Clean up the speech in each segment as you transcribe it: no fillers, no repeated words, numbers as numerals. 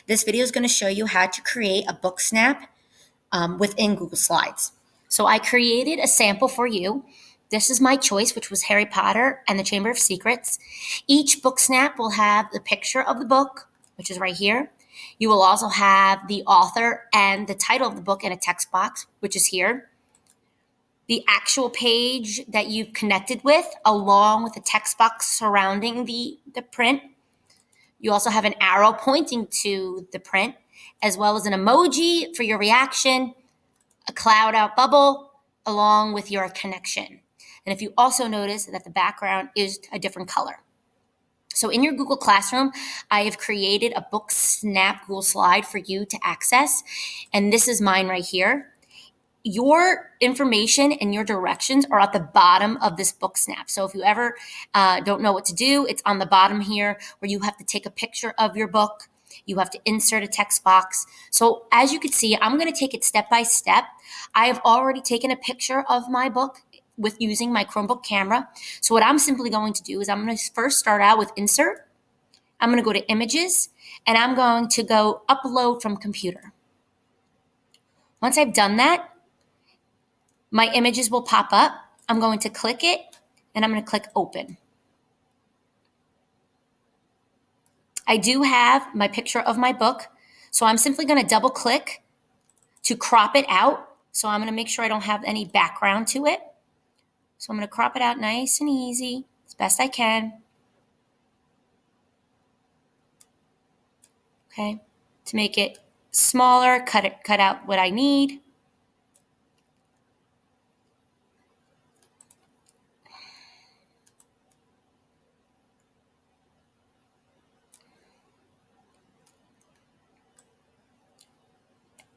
This video is going to show you how to create a Booksnap within Google Slides. So I created a sample for you. This is my choice, which was Harry Potter and the Chamber of Secrets. Each Booksnap will have the picture of the book, which is right here. You will also have the author and the title of the book in a text box, which is here. The actual page that you've connected with, along with the text box surrounding the print. You also have an arrow pointing to the print, as well as an emoji for your reaction, a cloud out bubble, along with your connection. And if you also notice that the background is a different color. So in your Google Classroom, I have created a Booksnap Google slide for you to access. And this is mine right here. Your information and your directions are at the bottom of this Booksnap. So if you ever don't know what to do, it's on the bottom here where you have to take a picture of your book. You have to insert a text box. So as you can see, I'm going to take it step by step. I have already taken a picture of my book with using my Chromebook camera. So what I'm simply going to do is I'm going to first start out with insert. I'm going to go to images and I'm going to go upload from computer. Once I've done that, my images will pop up. I'm going to click it and I'm going to click open. I do have my picture of my book. So I'm simply going to double click to crop it out. So I'm going to make sure I don't have any background to it. So I'm going to crop it out nice and easy as best I can. Okay. To make it smaller, cut out what I need.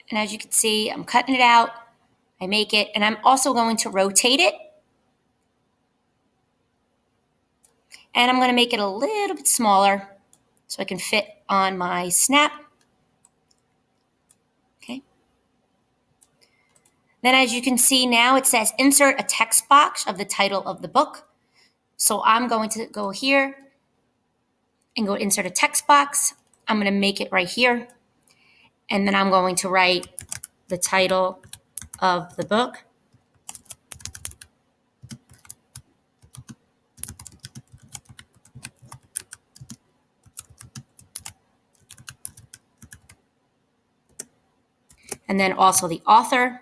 And as you can see, I'm cutting it out. I make it, and I'm also going to rotate it. And I'm going to make it a little bit smaller so I can fit on my snap. Okay. Then as you can see now, it says insert a text box of the title of the book. So I'm going to go here and go insert a text box. I'm going to make it right here. And then I'm going to write the title of the book. And then also the author.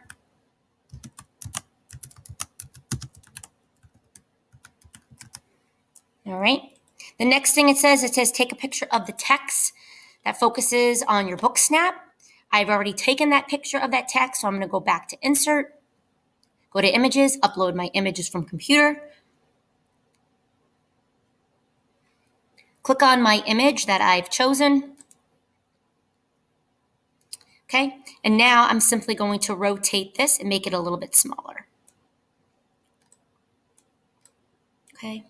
All right. The next thing it says take a picture of the text that focuses on your Booksnap. I've already taken that picture of that text, so I'm going to go back to insert, go to images, upload my images from computer. Click on my image that I've chosen. Okay, and now I'm simply going to rotate this and make it a little bit smaller. Okay.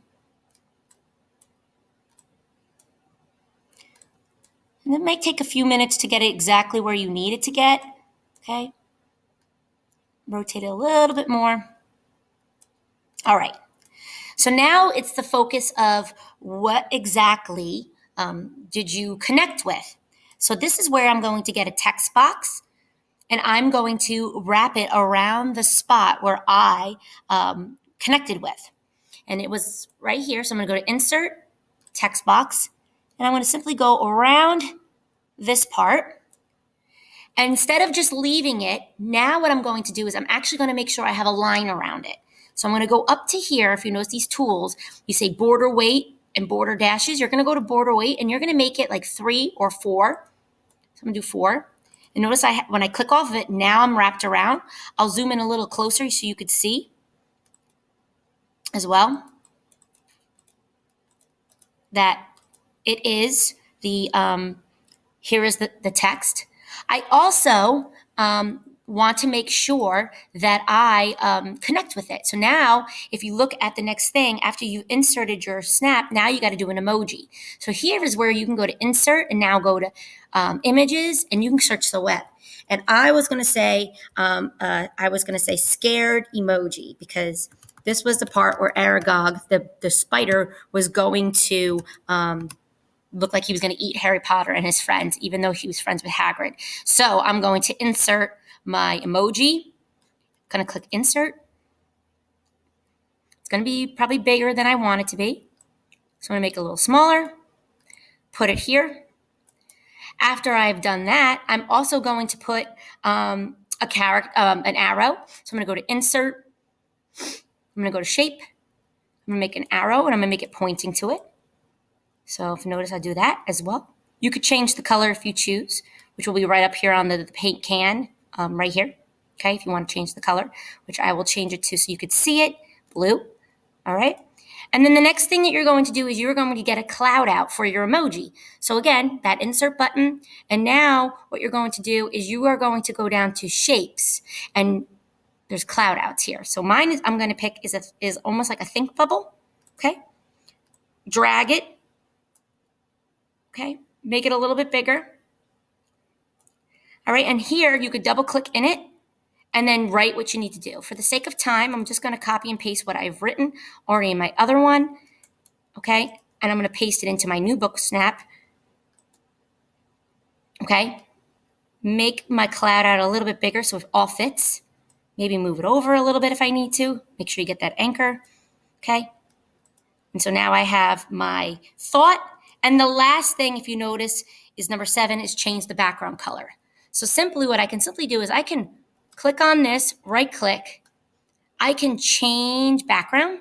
And it might take a few minutes to get it exactly where you need it to get. Okay. Rotate it a little bit more. All right. So now it's the focus of what exactly did you connect with? So this is where I'm going to get a text box and I'm going to wrap it around the spot where I connected with. And it was right here. So I'm going to go to insert, text box, and I'm going to simply go around this part. And instead of just leaving it, now what I'm going to do is I'm actually going to make sure I have a line around it. So I'm going to go up to here. If you notice these tools, you say border weight and border dashes. You're going to go to border weight and you're going to make it like 3 or 4. So I'm going to do 4. And notice when I click off of it, now I'm wrapped around. I'll zoom in a little closer so you could see as well that it is the, here is the text. I also want to make sure that I connect with it. So now if you look at the next thing, after you inserted your snap, now you got to do an emoji. So here is where you can go to insert and now go to images and you can search the web. And I was going to say, scared emoji because this was the part where Aragog, the spider, was going to looked like he was going to eat Harry Potter and his friends, even though he was friends with Hagrid. So I'm going to insert my emoji. Going to click insert. It's going to be probably bigger than I want it to be. So I'm going to make it a little smaller, put it here. After I've done that, I'm also going to put an arrow. So I'm going to go to insert. I'm going to go to shape. I'm going to make an arrow, and I'm going to make it pointing to it. So if you notice, I do that as well. You could change the color if you choose, which will be right up here on the paint can right here. Okay, if you want to change the color, which I will change it to so you could see it, blue. All right. And then the next thing that you're going to do is you're going to get a cloud out for your emoji. So again, that insert button. And now what you're going to do is you are going to go down to shapes, and there's cloud outs here. So mine is, I'm going to pick is almost like a think bubble. Okay. Drag it. Okay. Make it a little bit bigger. All right. And here you could double click in it and then write what you need to do. For the sake of time, I'm just going to copy and paste what I've written already in my other one. Okay. And I'm going to paste it into my new Booksnap. Okay. Make my cloud out a little bit bigger so it all fits. Maybe move it over a little bit if I need to. Make sure you get that anchor. Okay. And so now I have my thought. And the last thing, if you notice, is number 7 is change the background color. So simply what I can simply do is I can click on this, right click. I can change background.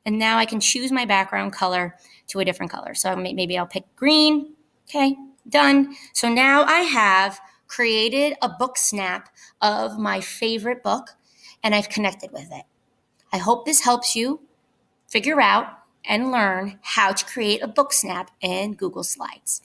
And now I can choose my background color to a different color. So maybe I'll pick green. Okay, done. So now I have created a book snap of my favorite book, and I've connected with it. I hope this helps you figure out and learn how to create a book snap in Google Slides.